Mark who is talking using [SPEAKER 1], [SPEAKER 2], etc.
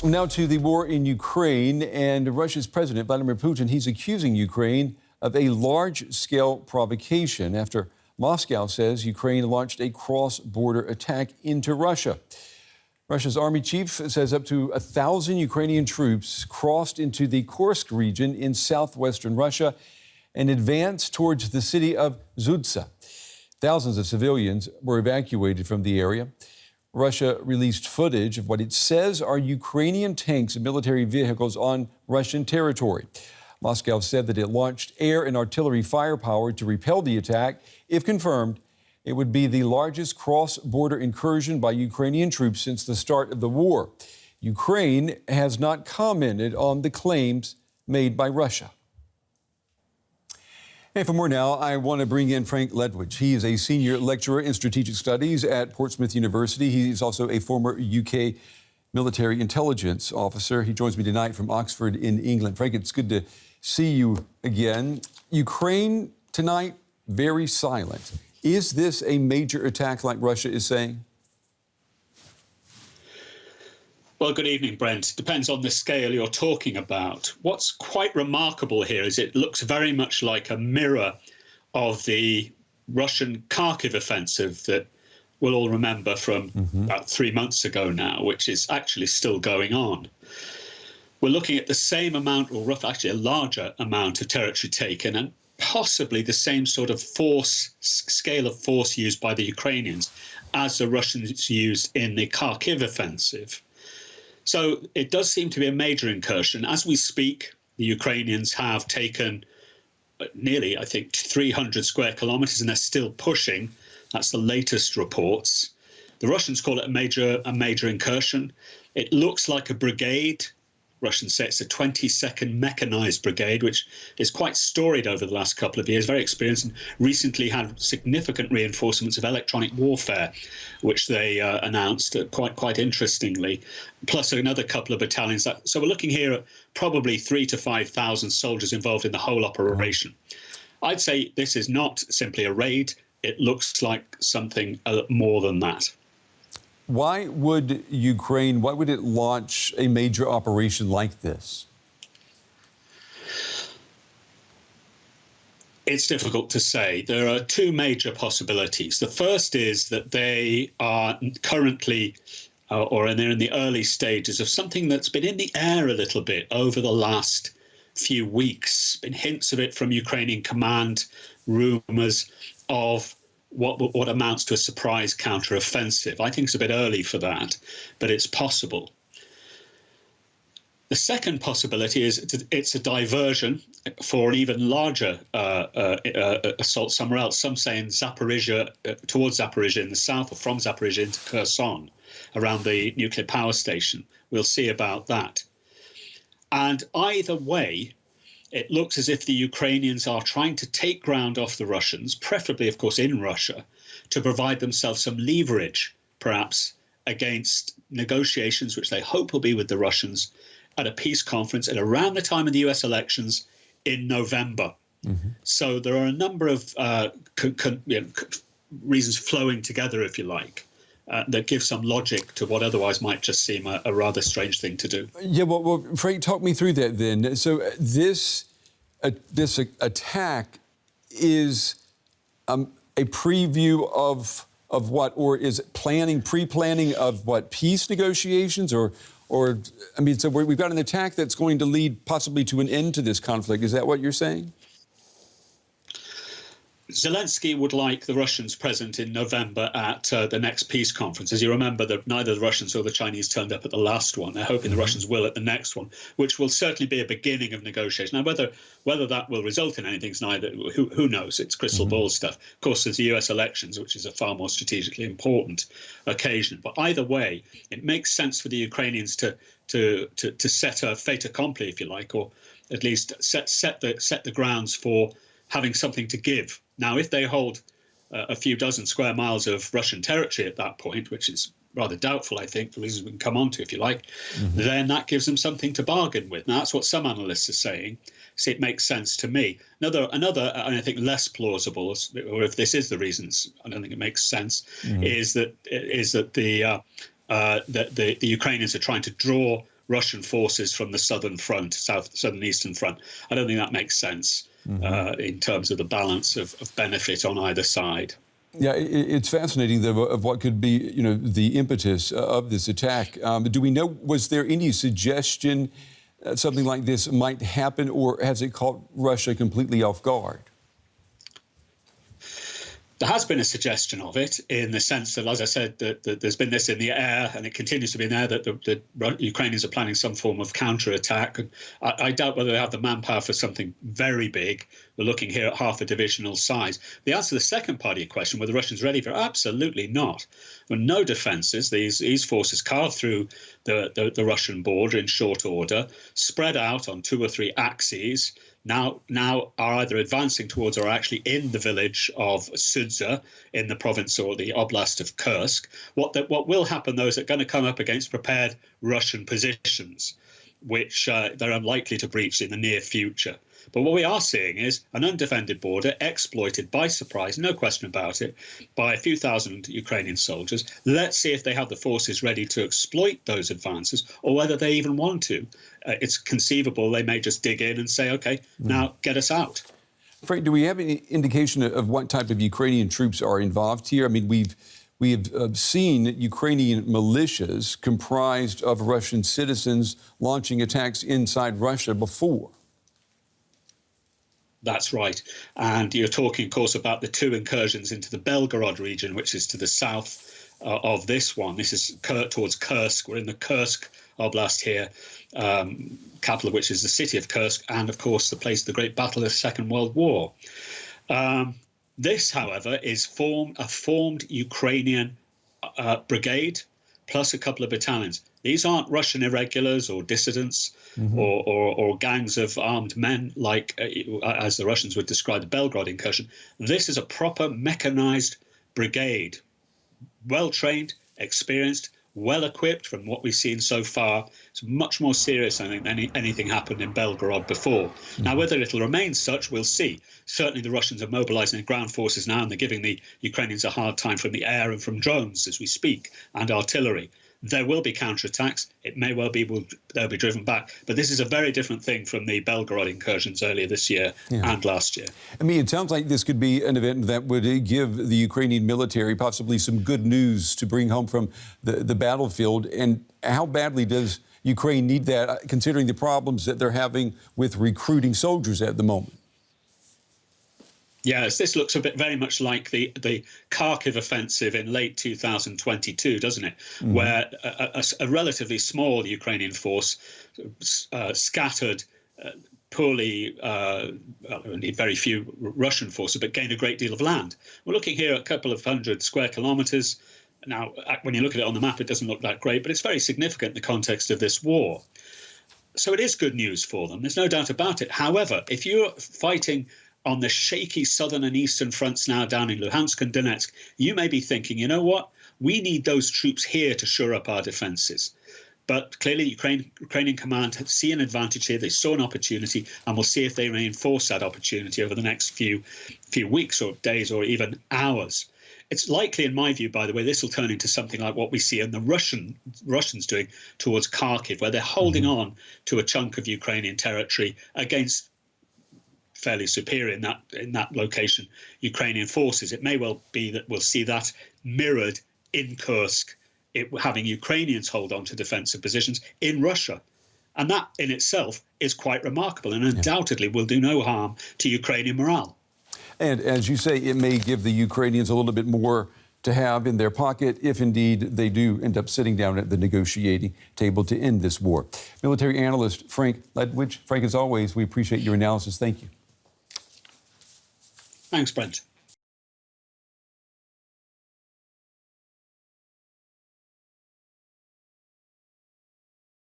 [SPEAKER 1] Now to the war in Ukraine, and Russia's President Vladimir Putin, he's accusing Ukraine of a large-scale provocation after Moscow says Ukraine launched a cross-border attack into Russia. Russia's army chief says up to 1,000 Ukrainian troops crossed into the Kursk region in southwestern Russia and advanced towards the city of Zudza. Thousands of civilians were evacuated from the area. Russia released footage of what it says are Ukrainian tanks and military vehicles on Russian territory. Moscow said that it launched air and artillery firepower to repel the attack. If confirmed, it would be the largest cross-border incursion by Ukrainian troops since the start of the war. Ukraine has not commented on the claims made by Russia. And for more now, I want to bring in Frank Ledwidge. He is a senior lecturer in strategic studies at Portsmouth University. He's also a former UK military intelligence officer. He joins me tonight from Oxford in England. Frank, it's good to see you again. Ukraine tonight, very silent. Is this a major attack like Russia is saying?
[SPEAKER 2] Well, good evening, Brent. Depends on the scale you're talking about. What's quite remarkable here is it looks very much like a mirror of the Russian Kharkiv offensive that we'll all remember from about 3 months ago now, which is actually still going on. We're looking at the same amount, or roughly actually a larger amount of territory taken, and possibly the same sort of scale of force used by the Ukrainians as the Russians used in the Kharkiv offensive. So it does seem to be a major incursion. As we speak, the Ukrainians have taken nearly, I think, 300 square kilometers, and they're still pushing. That's the latest reports. The Russians call it a major incursion. It looks like a brigade. Russians say it's a 22nd mechanized brigade, which is quite storied over the last couple of years, very experienced, and recently had significant reinforcements of electronic warfare, which they announced quite interestingly, plus another couple of battalions. So we're looking here at probably 3,000 to 5,000 soldiers involved in the whole operation. I'd say this is not simply a raid. It looks like something more than that.
[SPEAKER 1] Why would it launch a major operation like this?
[SPEAKER 2] It's difficult to say. There are two major possibilities. The first is that they are currently, they're in the early stages of something that's been in the air a little bit over the last few weeks. Been hints of it from Ukrainian command, rumors of what amounts to a surprise counter-offensive. I think it's a bit early for that, but it's possible. The second possibility is it's a diversion for an even larger assault somewhere else. Some say in Zaporizhia, towards Zaporizhia in the south, or from Zaporizhia into Kherson, around the nuclear power station. We'll see about that. And either way, it looks as if the Ukrainians are trying to take ground off the Russians, preferably, of course, in Russia, to provide themselves some leverage, perhaps, against negotiations, which they hope will be with the Russians, at a peace conference at around the time of the US elections in November. So there are a number of reasons flowing together, if you like, that give some logic to what otherwise might just seem a rather strange thing to do.
[SPEAKER 1] Yeah, well, Frank, talk me through that then. So this attack is a preview of what, or is it pre-planning of what, peace negotiations, or I mean, so we've got an attack that's going to lead possibly to an end to this conflict. Is that what you're saying?
[SPEAKER 2] Zelensky would like the Russians present in November at the next peace conference. As you remember, neither the Russians or the Chinese turned up at the last one. They're hoping the Russians will at the next one, which will certainly be a beginning of negotiation. Now, whether that will result in anything is neither. Who knows? It's crystal ball stuff. Of course, there's the US elections, which is a far more strategically important occasion. But either way, it makes sense for the Ukrainians to set a fait accompli, if you like, or at least set the grounds for having something to give. Now, if they hold a few dozen square miles of Russian territory at that point, which is rather doubtful, I think, for reasons we can come on to, if you like, then that gives them something to bargain with. Now, that's what some analysts are saying. So it makes sense to me. Another, and I think less plausible, or if this is the reasons, I don't think it makes sense, is that the Ukrainians are trying to draw Russian forces from the southern front, southern eastern front. I don't think that makes sense in terms of the balance of benefit on either side.
[SPEAKER 1] Yeah, it's fascinating, though, of what could be, the impetus of this attack. Do we know, was there any suggestion something like this might happen, or has it caught Russia completely off guard?
[SPEAKER 2] There has been a suggestion of it, in the sense that, as I said, that there's been this in the air, and it continues to be in the air, that the Ukrainians are planning some form of counterattack. And I doubt whether they have the manpower for something very big. We're looking here at half a divisional size. The answer to the second part of your question, were the Russians ready for it? Absolutely not. There were no defences. These forces carved through the Russian border in short order, spread out on 2 or 3 axes. Now are either advancing towards or are actually in the village of Sudza in the province or the oblast of Kursk. What will happen, though, is they're going to come up against prepared Russian positions, which they're unlikely to breach in the near future. But what we are seeing is an undefended border exploited by surprise, no question about it, by a few thousand Ukrainian soldiers. Let's see if they have the forces ready to exploit those advances, or whether they even want to. It's conceivable they may just dig in and say, OK, now get us out.
[SPEAKER 1] Frank, do we have any indication of what type of Ukrainian troops are involved here? I mean, we have seen Ukrainian militias comprised of Russian citizens launching attacks inside Russia before.
[SPEAKER 2] That's right. And you're talking, of course, about the 2 incursions into the Belgorod region, which is to the south of this one. This is towards Kursk. We're in the Kursk Oblast here, capital of which is the city of Kursk, and, of course, the place of the great battle of the Second World War. This, however, is a formed Ukrainian brigade, plus a couple of battalions. These aren't Russian irregulars or dissidents or gangs of armed men like, as the Russians would describe the Belgrade incursion. This is a proper mechanized brigade, well-trained, experienced, well-equipped from what we've seen so far. It's much more serious, I think, than anything happened in Belgorod before. Now, whether it'll remain such, we'll see. Certainly the Russians are mobilizing their ground forces now, and they're giving the Ukrainians a hard time from the air and from drones as we speak, and artillery. There will be counterattacks. It may well be they'll be driven back. But this is a very different thing from the Belgorod incursions earlier this year and last year.
[SPEAKER 1] I mean, it sounds like this could be an event that would give the Ukrainian military possibly some good news to bring home from the battlefield. And how badly does Ukraine need that, considering the problems that they're having with recruiting soldiers at the moment?
[SPEAKER 2] Yes, this looks very much like the Kharkiv offensive in late 2022, doesn't it? Where a relatively small Ukrainian force scattered poorly, indeed very few Russian forces, but gained a great deal of land. We're looking here at a couple of hundred square kilometres. Now, when you look at it on the map, it doesn't look that great, but it's very significant in the context of this war. So it is good news for them. There's no doubt about it. However, if you're fighting on the shaky southern and eastern fronts now down in Luhansk and Donetsk, you may be thinking, you know what? We need those troops here to shore up our defences. But clearly, Ukrainian command see an advantage here. They saw an opportunity, and we'll see if they reinforce that opportunity over the next few weeks or days or even hours. It's likely, in my view, by the way, this will turn into something like what we see in the Russians doing towards Kharkiv, where they're holding on to a chunk of Ukrainian territory against fairly superior in that location Ukrainian forces. It may well be that we'll see that mirrored in Kursk, having Ukrainians hold on to defensive positions in Russia. And that in itself is quite remarkable and undoubtedly will do no harm to Ukrainian morale.
[SPEAKER 1] And as you say, it may give the Ukrainians a little bit more to have in their pocket if indeed they do end up sitting down at the negotiating table to end this war. Military analyst Frank Ledwidge. Frank, as always, we appreciate your analysis. Thank you.
[SPEAKER 2] Thanks, Brent.